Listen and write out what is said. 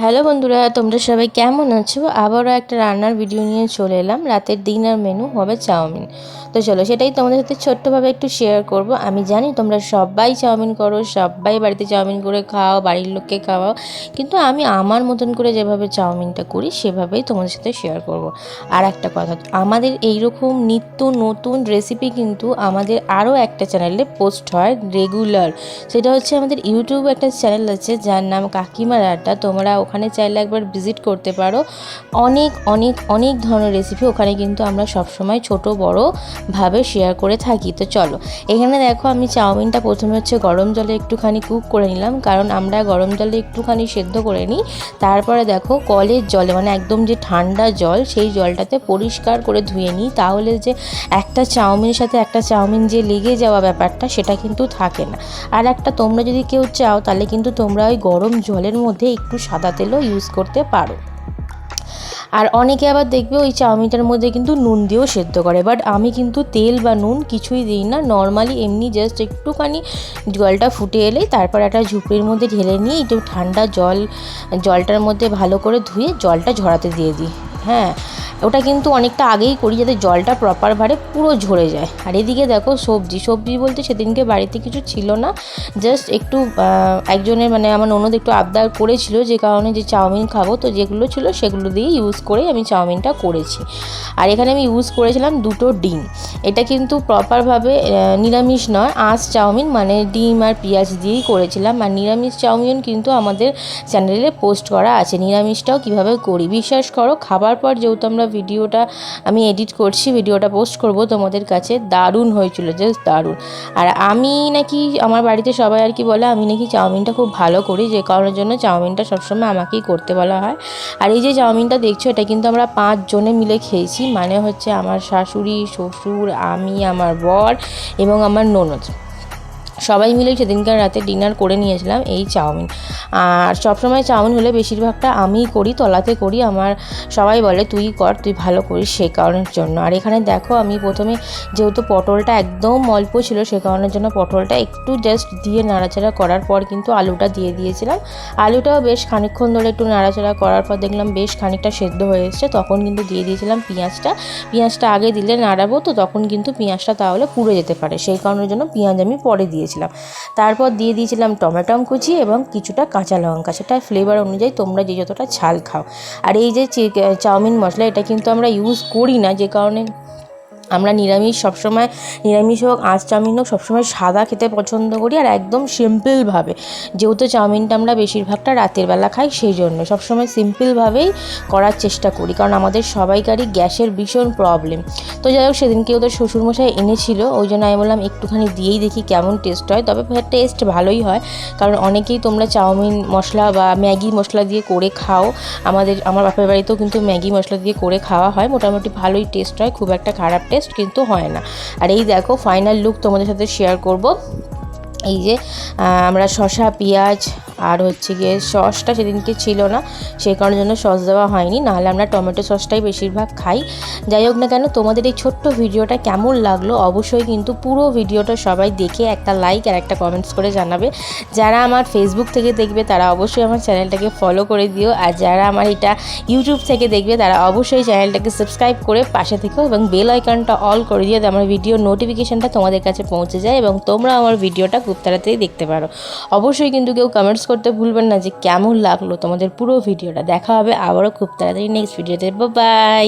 Hello বন্ধুরা, তোমরা সবাই কেমন আছো? আবারও একটা রান্নার ভিডিও নিয়ে চলে এলাম। রাতের ডিনার মেনু হবে চাউমিন। তো চলো সেটাই তোমাদের সাথে ছোট্টভাবে একটু শেয়ার করব। আমি জানি তোমরা সবাই চাউমিন করো, সবাই বাড়িতে চাউমিন করে খাও, বাড়ির লোককে খাওয়াও, কিন্তু আমি আমার মতন করে যেভাবে চাউমিনটা করি সেভাবেই তোমাদের সাথে শেয়ার করব। আর একটা কথা, আমাদের এইরকম নিত্য নতুন রেসিপি কিন্তু আমাদের আরও একটা চ্যানেলে পোস্ট হয় রেগুলার। সেটা হচ্ছে আমাদের ইউটিউবে একটা চ্যানেল আছে যার নাম কাকিমার আড্ডা। তোমরা ওখানে চাইলে একবার ভিজিট করতে পারো। অনেক অনেক অনেক ধরনের রেসিপি ওখানে কিন্তু আমরা সবসময় ছোট বড় ভাবে শেয়ার করে থাকি। তো চলো, এখানে দেখো আমি চাউমিনটা প্রথমে হচ্ছে গরম জলে একটুখানি কুক করে নিলাম, কারণ আমরা গরম জলে একটুখানি সেদ্ধ করে নিই। তারপরে দেখো কলের জলে, মানে একদম যে ঠান্ডা জল, সেই জলটাতে পরিষ্কার করে ধুয়ে নিই। তাহলে যে একটা চাউমিনের সাথে একটা চাউমিন যে লেগে যাওয়া ব্যাপারটা, সেটা কিন্তু থাকে না। আর একটা, তোমরা যদি কেউ চাও তাহলে কিন্তু তোমরা ওই গরম জলের মধ্যে একটু সাদা তেলও ইউজ করতে পারো। আর অনেকে আবার দেখবে ওই চাউমিনটার মধ্যে কিন্তু নুন দিয়েও সেদ্ধ করে, বাট আমি কিন্তু তেল বা নুন কিছুই দিই না। নর্মালি এমনি জাস্ট একটুখানি জলটা ফুটে এলেই তারপর একটা ঝুপড়ির মধ্যে ঢেলে নিয়ে একটু ঠান্ডা জলটার মধ্যে ভালো করে ধুয়ে জলটা ঝরাতে দিয়ে দিই। হ্যাঁ, ওটা কিন্তু অনেকটা আগেই করি যাতে জলটা প্রপারভাবে পুরো ঝরে যায়। আর এদিকে দেখো সবজি বলতে সেদিনকে বাড়িতে কিছু ছিল না, জাস্ট একটু একজনের মানে আমার ননদ একটু আবদার করেছিল, যে কারণে যে চাউমিন খাবো, তো যেগুলো ছিল সেগুলো দিয়ে ইউজ করে আমি চাউমিনটা করেছি। আর এখানে আমি ইউজ করেছিলাম 2টো ডিম। এটা কিন্তু প্রপারভাবে নিরামিষ নয়, আঁশ চাউমিন, মানে ডিম আর পেঁয়াজ দিয়েই করেছিলাম। আর নিরামিষ চাউমিন কিন্তু আমাদের চ্যানেলে পোস্ট করা আছে, নিরামিষটাও কীভাবে করি। বিশ্বাস করো, খাবার পর যেহেতু আমরা ভিডিওটা আমি এডিট করছি, ভিডিওটা পোস্ট করব তোমাদের কাছে, দারুণ হয়েছিল, জাস্ট দারুণ। আর আমি নাকি, আমার বাড়িতে সবাই আর কি বলে, আমি নাকি চাউমিনটা খুব ভালো করি, যে কারণের জন্য চাউমিনটা সবসময় আমাকেই করতে বলা হয়। আর এই যে চাউমিনটা দেখছো, এটা কিন্তু আমরা 5 জনে মিলে খেয়েছি, মানে হচ্ছে আমার শাশুড়ি, শ্বশুর, আমি, আমার বর এবং আমার ননদ, সবাই মিলেই সেদিনকার রাতে ডিনার করে নিয়েছিলাম এই চাউমিন। আর সবসময় চাউমিন হলে বেশিরভাগটা আমিই করি, তলাতে করি। আমার সবাই বলে তুই কর, তুই ভালো করিস, সেই কারণের জন্য। আর এখানে দেখো আমি প্রথমে যেহেতু পটলটা একদম অল্প ছিল, সে কারণের জন্য পটলটা একটু জাস্ট দিয়ে নাড়াচাড়া করার পর কিন্তু আলুটা দিয়ে দিয়েছিলাম। আলুটাও বেশ খানিকক্ষণ ধরে একটু নাড়াচাড়া করার পর দেখলাম বেশ খানিকটা সেদ্ধ হয়ে এসছে, তখন কিন্তু দিয়ে দিয়েছিলাম পেঁয়াজটা আগে দিলে নাড়াবো তো তখন কিন্তু পেঁয়াজটা তাহলে পুড়ে যেতে পারে, সেই কারণের জন্য পেঁয়াজ আমি পরে দিয়েছিলাম। তারপর দিয়ে দিয়েছিলাম টমেটো কুচি এবং কিছুটা কাঁচা লঙ্কা, সেটা ফ্লেভার অনুযায়ী তোমরা যে যতটা ঝাল খাও। আর এই যে চাউমিন মশলা, এটা কিন্তু আমরা ইউজ করি না, যে কারণে আমরা নিরামিষ সবসময়, নিরামিষ হোক আঁশ চাউমিন হোক, সবসময় সাদা খেতে পছন্দ করি। আর একদম সিম্পলভাবে, যেহেতু চাউমিনটা আমরা বেশিরভাগটা রাতের বেলা খাই, সেই জন্য সবসময় সিম্পলভাবেই করার চেষ্টা করি, কারণ আমাদের সবাইকারই গ্যাসের ভীষণ প্রবলেম। তো যাই হোক, সেদিনকে ওদের শ্বশুরমশাই এনেছিল, ওই জন্য আমি বললাম একটুখানি দিয়েই দেখি কেমন টেস্ট হয়। তবে টেস্ট ভালোই হয়, কারণ অনেকেই তোমরা চাউমিন মশলা বা ম্যাগি মশলা দিয়ে করে খাও। আমার বাপের বাড়িতেও কিন্তু ম্যাগি মশলা দিয়ে করে খাওয়া হয়, মোটামুটি ভালোই টেস্ট হয়, খুব একটা খারাপ টেস্ট কিন্তু হয় না। আর এই দেখো ফাইনাল লুক তোমাদের সাথে শেয়ার করব। এই যে আমরা শসা, পেঁয়াজ আর হচ্ছে গিয়ে সসটা সেদিনকে ছিল না, সেই কারণের জন্য সস দেওয়া হয়নি, নাহলে আমরা টমেটো সসটাই বেশিরভাগ খাই। যাই হোক না কেন, তোমাদের এই ছোট্ট ভিডিওটা কেমন লাগলো অবশ্যই কিন্তু পুরো ভিডিওটা সবাই দেখে একটা লাইক আর একটা কমেন্টস করে জানাবে। যারা আমার ফেসবুক থেকে দেখবে তারা অবশ্যই আমার চ্যানেলটাকে ফলো করে দিও, আর যারা আমার এটা ইউটিউব থেকে দেখবে তারা অবশ্যই চ্যানেলটাকে সাবস্ক্রাইব করে পাশে থেকেও এবং বেল আইকনটা অল করে দিও, আমার ভিডিও নোটিফিকেশানটা তোমাদের কাছে পৌঁছে যায় এবং তোমরা আমার ভিডিওটা খুব তাড়াতাড়ি দেখতে পারো। অবশ্যই কিন্তু কেউ কমেন্টস করতে ভুলবেন না যে কেমন লাগলো তোমাদের পুরো ভিডিওটা। দেখা হবে আবারও খুব তাড়াতাড়ি নেক্সট ভিডিওতে। বাই।